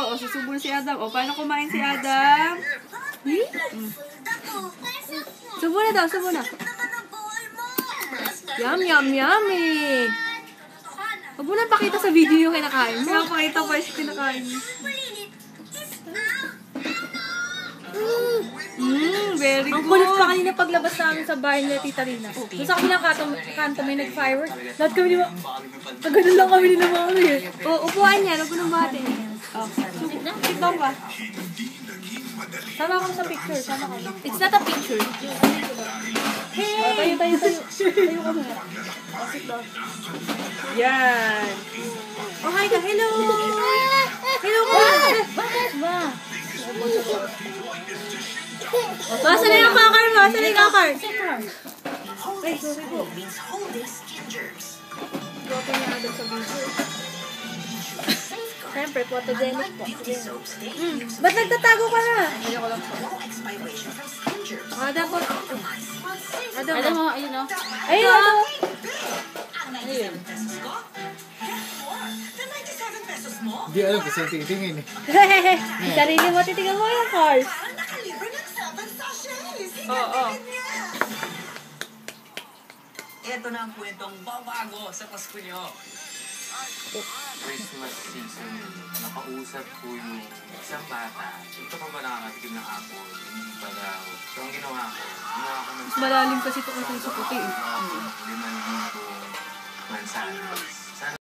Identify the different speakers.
Speaker 1: O, susubol si Adam. O, paano kumain si Adam? Subo na daw, subo na. Yum, yum, yummy. Huwag mo na pakita sa video yung kinakain mo. Pakita pa yung kinakain mo. Very good.
Speaker 2: Ang kulit pa kanina paglabas namin sa bahay nila Tita Rina. Doon sa kabilang kanto may nag-firework. Lahat kami nila, kagano'n lang kami nila mga ano eh.
Speaker 1: O, upuan yan. Huwag ko nang bate. Tignan ba?
Speaker 2: Sama ako sa picture, sama ka.
Speaker 1: It's not a picture.
Speaker 2: Tayo. Tayo ka muna.
Speaker 1: Yan. Oh, hi ka. Hello. Hello ka.
Speaker 2: Bakit ba?
Speaker 1: Saan na yung kakar mo? Saan na yung kakar?
Speaker 2: Ay, sorry po.
Speaker 1: Guwapo niya Adam sa video.
Speaker 2: Siyempre, photogenic po.
Speaker 1: Ba't nagtatago ka na? Adam po.
Speaker 2: Alam mo, ayun o.
Speaker 1: Ayun o.
Speaker 2: Ayun.
Speaker 3: Hindi alam kasi ang tingin eh.
Speaker 1: Sarili mo, titigan mo yung cars. Oo.
Speaker 4: Ito na ang kwentong babago sa Pasko nyo.
Speaker 5: Christmas season, nakausap ko yung isang bata. Ito pa ba nakakatikim ng apple? Hindi pa daw. So, ang ginawa ko ng
Speaker 1: Malalim kasi ito kasi sa puti.
Speaker 5: 5,000 mansanas.